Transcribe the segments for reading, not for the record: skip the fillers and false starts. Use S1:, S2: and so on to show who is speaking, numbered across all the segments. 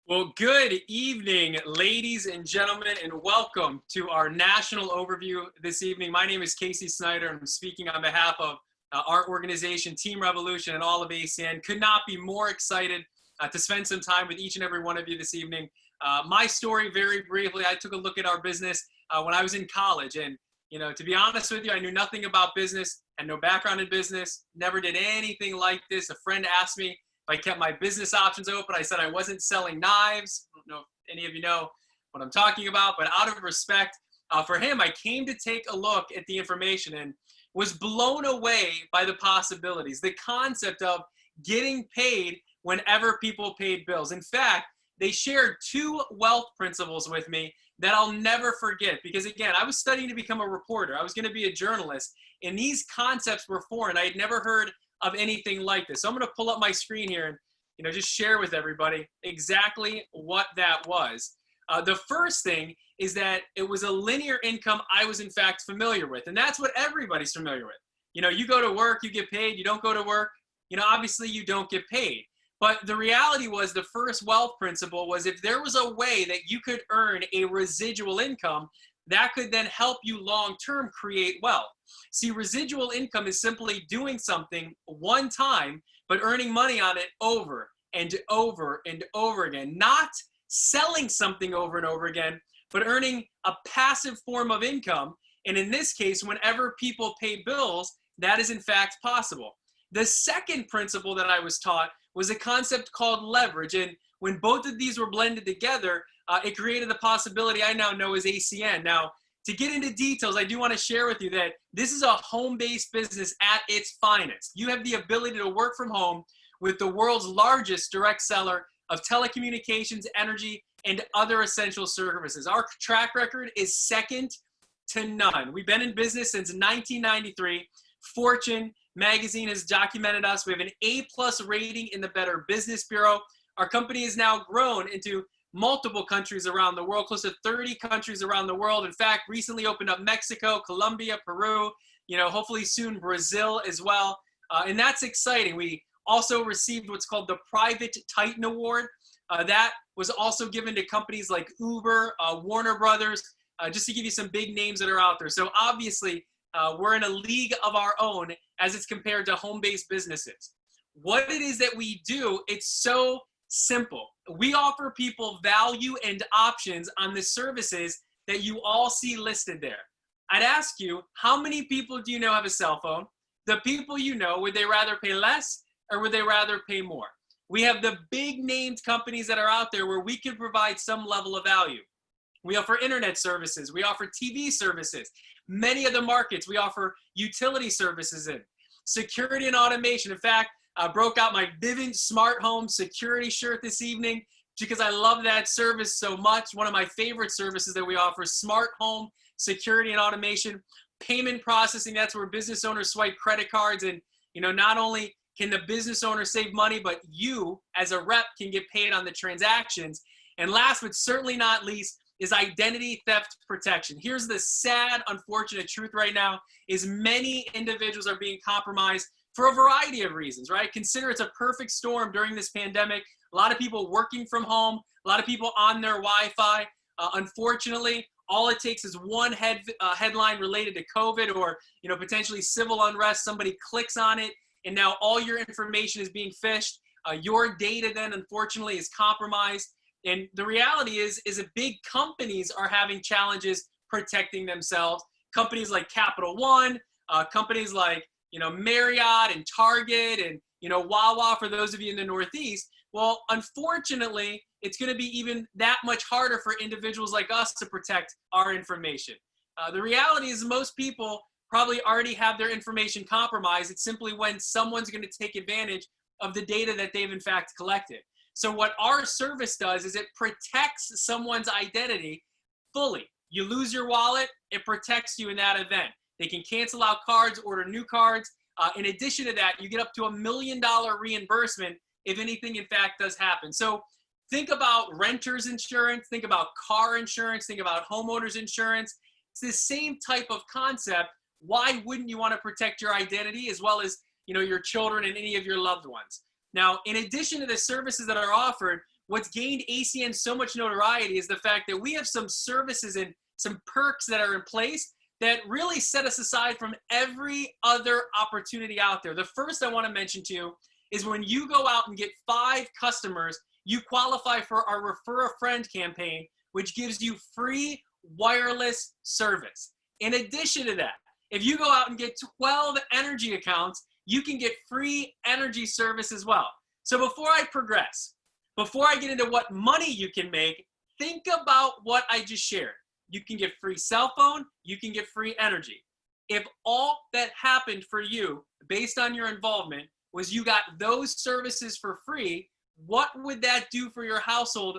S1: Well, good evening, ladies and gentlemen, and welcome to our national overview this evening. My name is Casey Snyder, and I'm speaking on behalf of our organization, Team Revolution, and all of ACN. Could not be more excited to spend some time with each and every one of you this evening. My story, very briefly, I took a look at our business when I was in college, and to be honest with you, I knew nothing about business, had no background in business, never did anything like this. A friend asked me if I kept my business options open. I said I wasn't selling knives. I don't know if any of you know what I'm talking about, but out of respect for him, I came to take a look at the information and was blown away by the possibilities, the concept of getting paid whenever people paid bills. In fact, they shared two wealth principles with me that I'll never forget because, again, I was studying to become a reporter. I was going to be a journalist, and these concepts were foreign. I had never heard of anything like this. So I'm going to pull up my screen here and just share with everybody exactly what that was. The first thing is that it was a linear income I was in fact familiar with, and that's what everybody's familiar with. You go to work, you get paid. You don't go to work, obviously you don't get paid. But the reality was the first wealth principle was if there was a way that you could earn a residual income, that could then help you long-term create wealth. See, residual income is simply doing something one time, but earning money on it over and over and over again. Not selling something over and over again, but earning a passive form of income. And in this case, whenever people pay bills, that is in fact possible. The second principle that I was taught was a concept called leverage. And when both of these were blended together, it created the possibility I now know as ACN. Now, to get into details, I do want to share with you that this is a home-based business at its finest. You have the ability to work from home with the world's largest direct seller of telecommunications, energy, and other essential services. Our track record is second to none. We've been in business since 1993. Fortune magazine has documented us. We have an A+ rating in the Better Business Bureau. Our company has now grown into multiple countries around the world, close to 30 countries around the world. In fact, recently opened up Mexico, Colombia, Peru, hopefully soon Brazil as well. And that's exciting. We also received what's called the Private Titan Award. That was also given to companies like Uber, Warner Brothers, just to give you some big names that are out there. So obviously, we're in a league of our own as it's compared to home-based businesses. What it is that we do, it's so simple. We offer people value and options on the services that you all see listed there. I'd ask you, how many people do you know have a cell phone? The people you know, would they rather pay less or would they rather pay more? We have the big named companies that are out there where we can provide some level of value. We offer internet services. We offer TV services. Many of the markets we offer utility services in. Security and automation. In fact, I broke out my Vivint Smart Home Security shirt this evening because I love that service so much. One of my favorite services that we offer, smart home security and automation. Payment processing, that's where business owners swipe credit cards. And, not only can the business owner save money, but you as a rep can get paid on the transactions. And last but certainly not least is identity theft protection. Here's the sad, unfortunate truth right now is many individuals are being compromised for a variety of reasons, right? Consider it's a perfect storm during this pandemic. A lot of people working from home, a lot of people on their Wi-Fi. Unfortunately, all it takes is one headline related to COVID or potentially civil unrest. Somebody clicks on it, and now all your information is being phished. Your data then, unfortunately, is compromised. And the reality is that big companies are having challenges protecting themselves. Companies like Capital One, companies like Marriott and Target and Wawa for those of you in the Northeast. Well, unfortunately, it's going to be even that much harder for individuals like us to protect our information. The reality is most people probably already have their information compromised. It's simply when someone's going to take advantage of the data that they've in fact collected. So what our service does is it protects someone's identity fully. You lose your wallet, it protects you in that event. They can cancel out cards, order new cards. In addition to that, you get up to $1 million reimbursement if anything in fact does happen. So think about renter's insurance, think about car insurance, think about homeowner's insurance. It's the same type of concept. Why wouldn't you want to protect your identity as well as your children and any of your loved ones? Now, in addition to the services that are offered, what's gained ACN so much notoriety is the fact that we have some services and some perks that are in place that really set us aside from every other opportunity out there. The first I want to mention to you is when you go out and get 5 customers, you qualify for our Refer a Friend campaign, which gives you free wireless service. In addition to that, if you go out and get 12 energy accounts, you can get free energy service as well. So before I progress, before I get into what money you can make, think about what I just shared. You can get free cell phone, you can get free energy. If all that happened for you, based on your involvement, was you got those services for free, what would that do for your household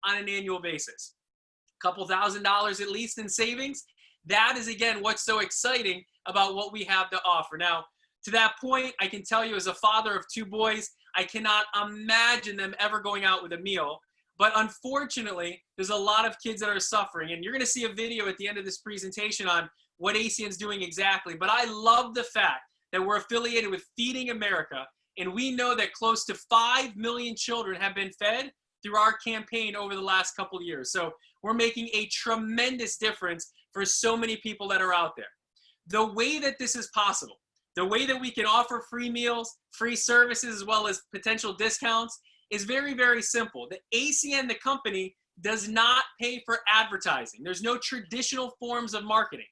S1: on an annual basis? A couple $1,000s at least in savings? That is, again, what's so exciting about what we have to offer. Now, to that point, I can tell you as a father of 2 boys, I cannot imagine them ever going out with a meal. But unfortunately, there's a lot of kids that are suffering. And you're going to see a video at the end of this presentation on what ACN's doing exactly. But I love the fact that we're affiliated with Feeding America. And we know that close to 5 million children have been fed through our campaign over the last couple of years. So we're making a tremendous difference for so many people that are out there. The way that this is possible, the way that we can offer free meals, free services, as well as potential discounts is very, very simple. The ACN, the company, does not pay for advertising. There's no traditional forms of marketing.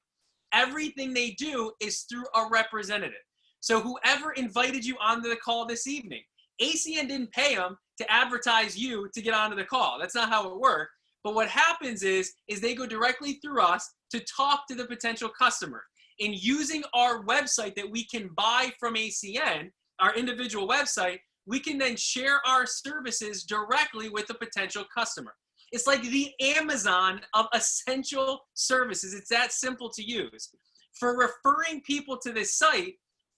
S1: Everything they do is through a representative. So whoever invited you onto the call this evening, ACN didn't pay them to advertise you to get onto the call. That's not how it worked. But what happens is they go directly through us to talk to the potential customer. In using our website that we can buy from ACN, our individual website, we can then share our services directly with the potential customer. It's like the Amazon of essential services. It's that simple to use. For referring people to this site,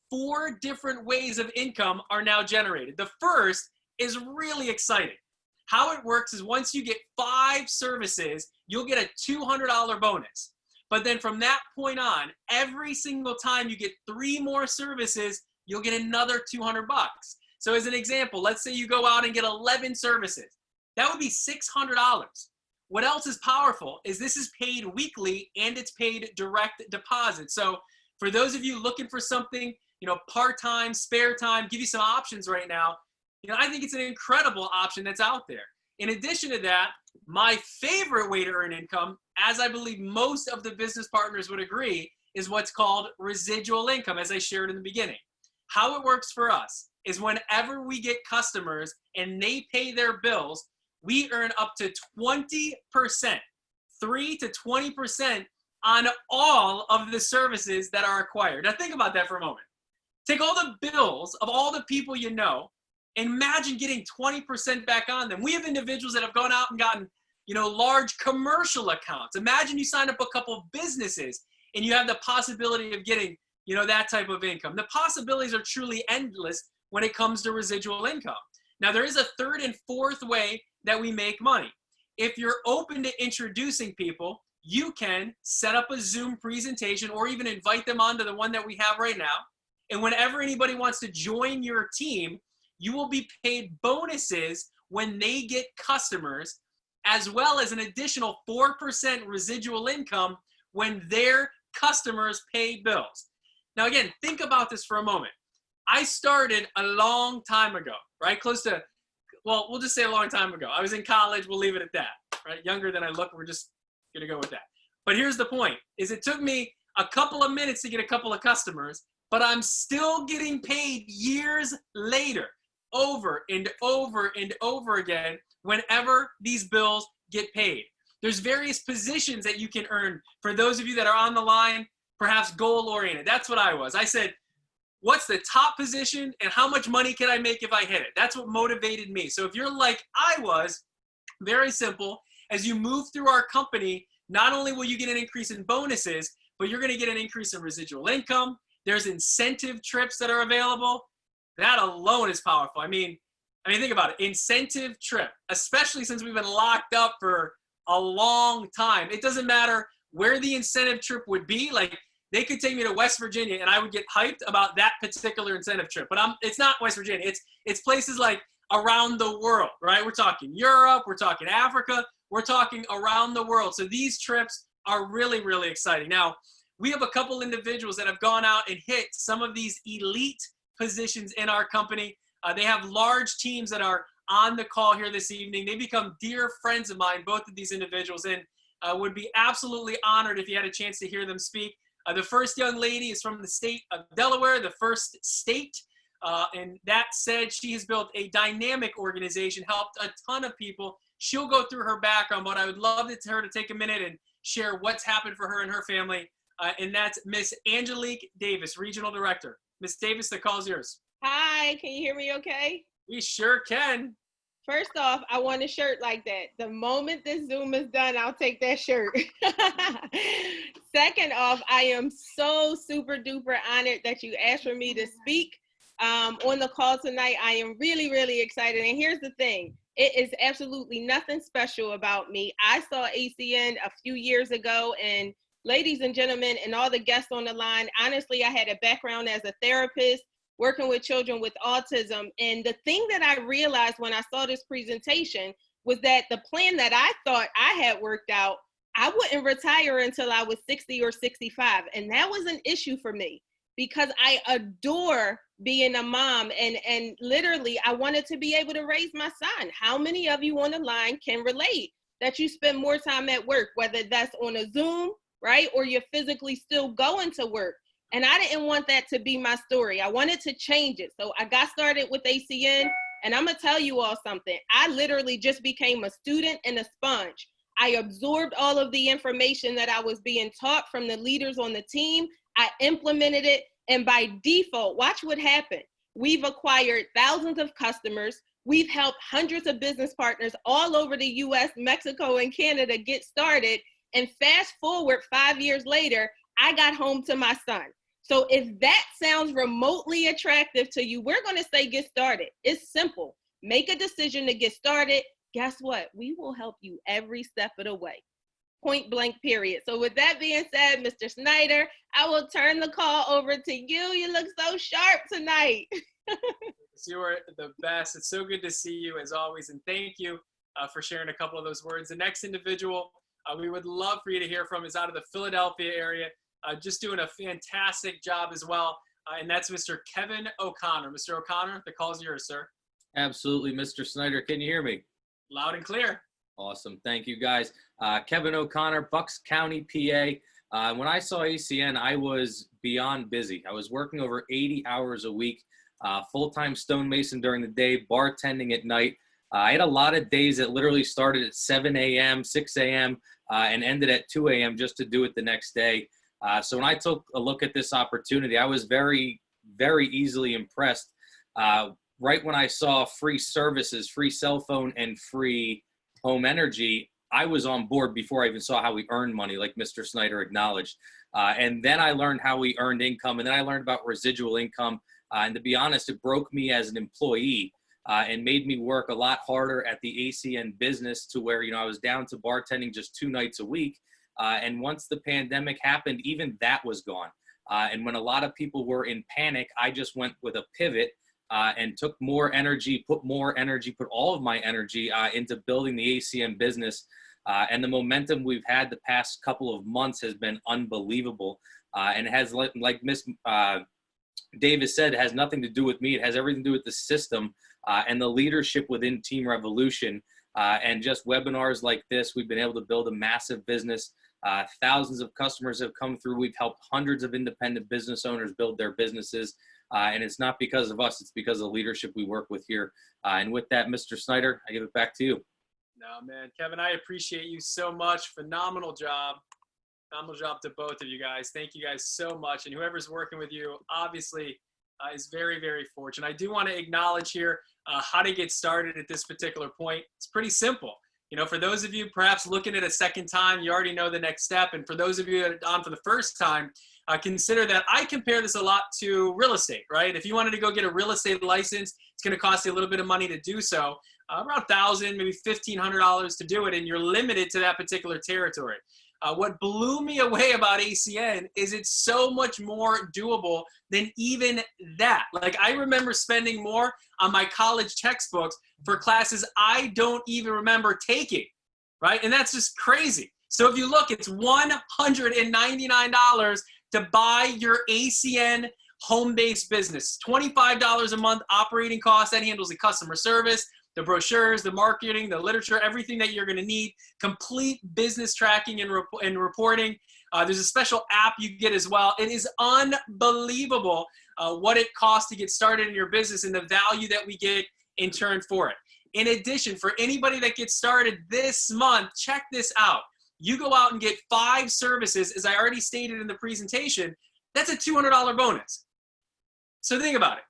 S1: 4 different ways of income are now generated. The first is really exciting. How it works is once you get 5 services, you'll get a $200 bonus. But then from that point on, every single time you get 3 more services, you'll get another $200. So as an example, let's say you go out and get 11 services. That would be $600. What else is powerful is this is paid weekly and it's paid direct deposit. So for those of you looking for something, part-time, spare time, give you some options right now, I think it's an incredible option that's out there. In addition to that, my favorite way to earn income, as I believe most of the business partners would agree, is what's called residual income, as I shared in the beginning. How it works for us is whenever we get customers and they pay their bills, we earn up to 20%, 3 to 20% on all of the services that are acquired. Now think about that for a moment. Take all the bills of all the people you know, and imagine getting 20% back on them. We have individuals that have gone out and gotten, large commercial accounts. Imagine you sign up a couple of businesses and you have the possibility of getting, that type of income. The possibilities are truly endless when it comes to residual income. Now, there is a 3rd and 4th way that we make money. If you're open to introducing people, you can set up a Zoom presentation or even invite them onto the one that we have right now. And whenever anybody wants to join your team, you will be paid bonuses when they get customers, as well as an additional 4% residual income when their customers pay bills. Now, again, think about this for a moment. I started a long time ago, right? We'll just say a long time ago. I was in college. We'll leave it at that, right? Younger than I look. We're just going to go with that. But here's the point, is it took me a couple of minutes to get a couple of customers, but I'm still getting paid years later, over and over and over again, whenever these bills get paid. There's various positions that you can earn. For those of you that are on the line, perhaps goal-oriented. That's what I was. I said, what's the top position and how much money can I make if I hit it? That's what motivated me. So if you're like I was, very simple, as you move through our company, not only will you get an increase in bonuses, but you're going to get an increase in residual income. There's incentive trips that are available. That alone is powerful. I mean, think about it. Incentive trip, especially since we've been locked up for a long time. It doesn't matter where the incentive trip would be. Like, they could take me to West Virginia and I would get hyped about that particular incentive trip. But it's not West Virginia. It's places like around the world, right? We're talking Europe, we're talking Africa, we're talking around the world. So these trips are really, really exciting. Now, we have a couple individuals that have gone out and hit some of these elite positions in our company. They have large teams that are on the call here this evening. They become dear friends of mine, both of these individuals, and would be absolutely honored if you had a chance to hear them speak. The first young lady is from the state of Delaware, the first state. And that said, she has built a dynamic organization, helped a ton of people. She'll go through her background, but I would love her to take a minute and share what's happened for her and her family. And that's Miss Angelique Davis, Regional Director. Miss Davis, the call's yours.
S2: Hi, can you hear me okay?
S1: We sure can.
S2: First off, I want a shirt like that. The moment this Zoom is done, I'll take that shirt. Second off, I am so super duper honored that you asked for me to speak on the call tonight. I am really, really excited. And here's the thing. It is absolutely nothing special about me. I saw ACN a few years ago, and ladies and gentlemen, and all the guests on the line, honestly, I had a background as a therapist, working with children with autism. And the thing that I realized when I saw this presentation was that the plan that I thought I had worked out, I wouldn't retire until I was 60 or 65. And that was an issue for me because I adore being a mom. And literally, I wanted to be able to raise my son. How many of you on the line can relate that you spend more time at work, whether that's on a Zoom, right? Or you're physically still going to work. And I didn't want that to be my story. I wanted to change it. So I got started with ACN, and I'm gonna tell you all something. I literally just became a student and a sponge. I absorbed all of the information that I was being taught from the leaders on the team. I implemented it, and by default, watch what happened. We've acquired thousands of customers. We've helped hundreds of business partners all over the US, Mexico, and Canada get started. And fast forward 5 years later, I got home to my son. So if that sounds remotely attractive to you, we're going to say get started. It's simple. Make a decision to get started. Guess what? We will help you every step of the way. Point blank, period. So with that being said, Mr. Snyder, I will turn the call over to you. You look so sharp tonight.
S1: You are the best. It's so good to see you as always. And thank you for sharing a couple of those words. The next individual we would love for you to hear from is out of the Philadelphia area. Just doing a fantastic job as well. And that's Mr. Kevin O'Connor. Mr. O'Connor, the call's yours, sir.
S3: Absolutely, Mr. Snyder. Can you hear me?
S1: Loud and clear.
S3: Awesome. Thank you, guys. Kevin O'Connor, Bucks County, PA. When I saw ACN, I was beyond busy. I was working over 80 hours a week, full-time stonemason during the day, bartending at night. I had a lot of days that literally started at 7 a.m., 6 a.m., and ended at 2 a.m. just to do it the next day. So when I took a look at this opportunity, I was very, very easily impressed. Right when I saw free services, free cell phone, and free home energy, I was on board before I even saw how we earn money, like Mr. Snyder acknowledged. And then I learned how we earned income, and then I learned about residual income. And to be honest, it broke me as an employee and made me work a lot harder at the ACN business to where, I was down to bartending just 2 nights a week. And once the pandemic happened, even that was gone. And when a lot of people were in panic, I just went with a pivot and took more energy, put all of my energy into building the ACN business. And the momentum we've had the past couple of months has been unbelievable. And it has, like Miss Davis said, it has nothing to do with me. It has everything to do with the system and the leadership within Team Revolution. And just webinars like this, we've been able to build a massive business. Thousands of customers have come through. We've helped hundreds of independent business owners build their businesses. And it's not because of us, it's because of the leadership we work with here. And with that, Mr. Snyder, I give it back to you.
S1: No, man, Kevin, I appreciate you so much. Phenomenal job. Phenomenal job to both of you guys. Thank you guys so much. And whoever's working with you, obviously, is very, very fortunate. I do want to acknowledge here how to get started at this particular point. It's pretty simple. For those of you perhaps looking at a second time, you already know the next step. And for those of you that are on for the first time, consider that I compare this a lot to real estate, right? If you wanted to go get a real estate license, it's going to cost you a little bit of money to do so, around $1,000, maybe $1,500 to do it, and you're limited to that particular territory. What blew me away about ACN is it's so much more doable than even that. Like, I remember spending more on my college textbooks for classes I don't even remember taking, right? And that's just crazy. So if you look, it's $199 to buy your ACN home-based business. $25 a month operating cost. That handles the customer service, the brochures, the marketing, the literature, everything that you're going to need. Complete business tracking and reporting. There's a special app you get as well. It is unbelievable what it costs to get started in your business and the value that we get in turn for it. In addition, for anybody that gets started this month, check this out. You go out and get 5 services, as I already stated in the presentation. That's a $200 bonus. So think about it.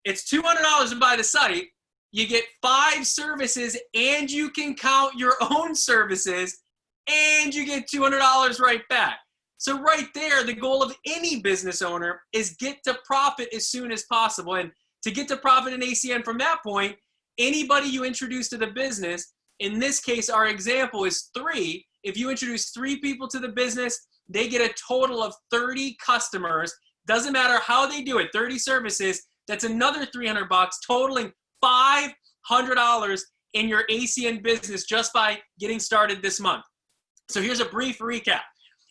S1: It's $200 to buy the site. You get 5 services, and you can count your own services, and you get $200 right back. So right there, the goal of any business owner is get to profit as soon as possible. And to get to profit in ACN from that point, anybody you introduce to the business, in this case, our example is 3. If you introduce 3 people to the business, they get a total of 30 customers. Doesn't matter how they do it, 30 services, that's another $300, totaling $500 in your ACN business just by getting started this month. So here's a brief recap.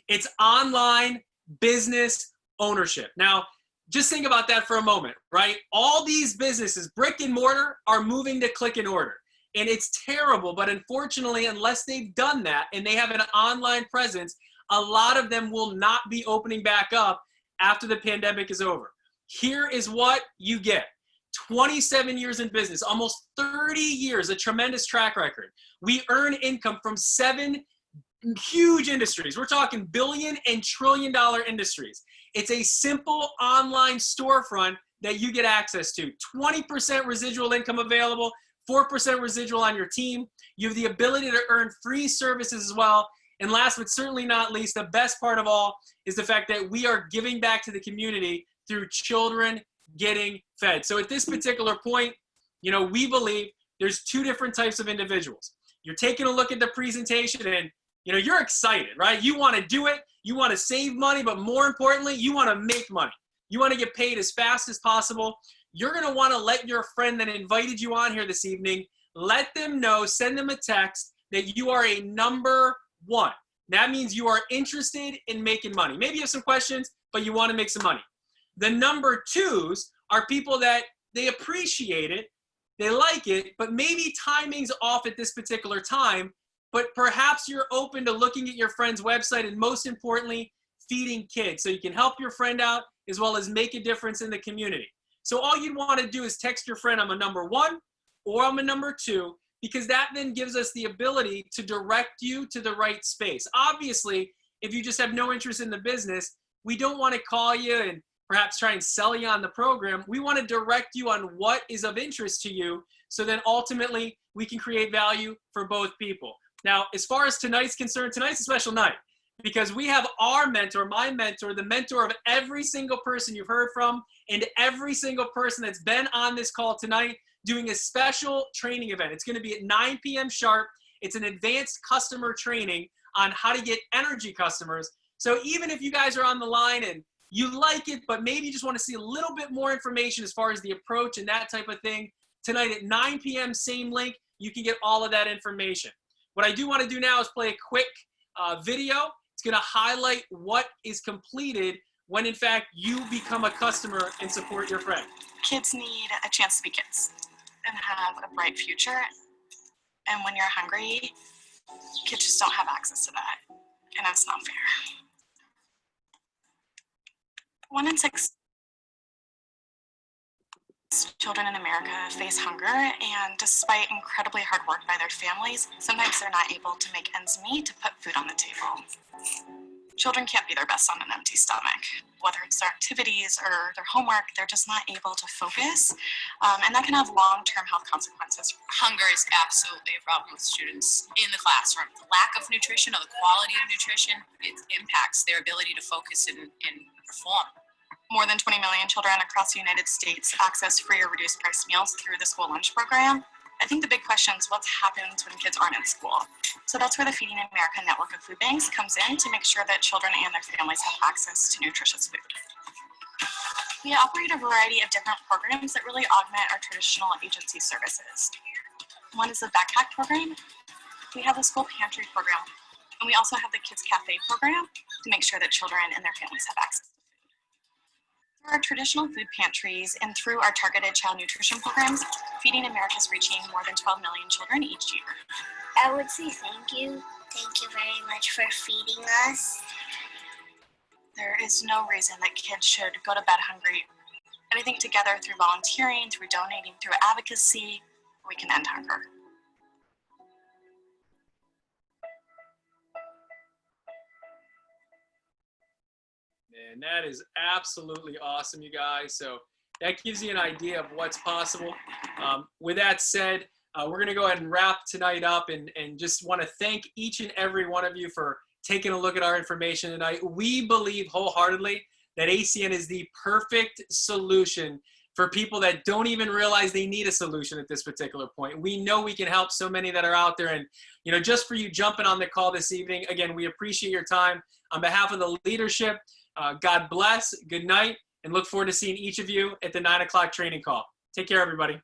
S1: It's online business ownership. Now, just think about that for a moment, right? All these businesses, brick and mortar, are moving to click and order. And it's terrible, but unfortunately, unless they've done that and they have an online presence, a lot of them will not be opening back up after the pandemic is over. Here is what you get. 27 years in business, almost 30 years, a tremendous track record. We earn income from 7 huge industries. We're talking billion and trillion dollar industries. It's a simple online storefront that you get access to. 20% residual income available, 4% residual on your team. You have the ability to earn free services as well. And last but certainly not least, the best part of all is the fact that we are giving back to the community through children getting fed. So at this particular point, we believe there's 2 different types of individuals. You're taking a look at the presentation and you're excited, right? You want to do it. You want to save money, but more importantly, you want to make money. You want to get paid as fast as possible. You're going to want to let your friend that invited you on here this evening, let them know, send them a text that you are a number 1. That means you are interested in making money. Maybe you have some questions, but you want to make some money. The number 2s are people that they appreciate it, they like it, but maybe timing's off at this particular time, but perhaps you're open to looking at your friend's website and most importantly, feeding kids. So you can help your friend out as well as make a difference in the community. So all you'd want to do is text your friend, I'm a number 1 or I'm a number 2, because that then gives us the ability to direct you to the right space. Obviously, if you just have no interest in the business, we don't want to call you and perhaps try and sell you on the program. We want to direct you on what is of interest to you, so then ultimately we can create value for both people. Now, as far as tonight's concerned, tonight's a special night because we have our mentor, my mentor, the mentor of every single person you've heard from and every single person that's been on this call tonight, doing a special training event. It's going to be at 9 p.m. sharp. It's an advanced customer training on how to get energy customers. So even if you guys are on the line and you like it, but maybe you just want to see a little bit more information as far as the approach and that type of thing, tonight at 9 p.m., same link, you can get all of that information. What I do want to do now is play a quick video. It's going to highlight what is completed when, in fact, you become a customer and support your friend.
S4: Kids need a chance to be kids and have a bright future. And when you're hungry, kids just don't have access to that. And that's not fair. 1 in 6 children in America face hunger, and despite incredibly hard work by their families, sometimes they're not able to make ends meet to put food on the table. Children can't be their best on an empty stomach. Whether it's their activities or their homework, they're just not able to focus, and that can have long-term health consequences.
S5: Hunger is absolutely a problem with students in the classroom. The lack of nutrition or the quality of nutrition, it impacts their ability to focus and perform.
S4: More than 20 million children across the United States access free or reduced price meals through the school lunch program. I think the big question is what happens when kids aren't in school. So that's where the Feeding America network of food banks comes in to make sure that children and their families have access to nutritious food. We operate a variety of different programs that really augment our traditional agency services. One is the backpack program. We have the school pantry program, and we also have the Kids Cafe program to make sure that children and their families have access to food. Through our traditional food pantries and through our targeted child nutrition programs, Feeding America is reaching more than 12 million children each year.
S6: I would say thank you. Thank you very much for feeding us.
S4: There is no reason that kids should go to bed hungry. And I think together through volunteering, through donating, through advocacy, we can end hunger.
S1: And that is absolutely awesome, you guys. So that gives you an idea of what's possible. With that said, we're going to go ahead and wrap tonight up and just want to thank each and every one of you for taking a look at our information tonight. We believe wholeheartedly that ACN is the perfect solution for people that don't even realize they need a solution at this particular point. We know we can help so many that are out there. And, you know, just for you jumping on the call this evening, again, we appreciate your time. On behalf of the leadership, God bless, good night, and look forward to seeing each of you at the 9 o'clock training call. Take care, everybody.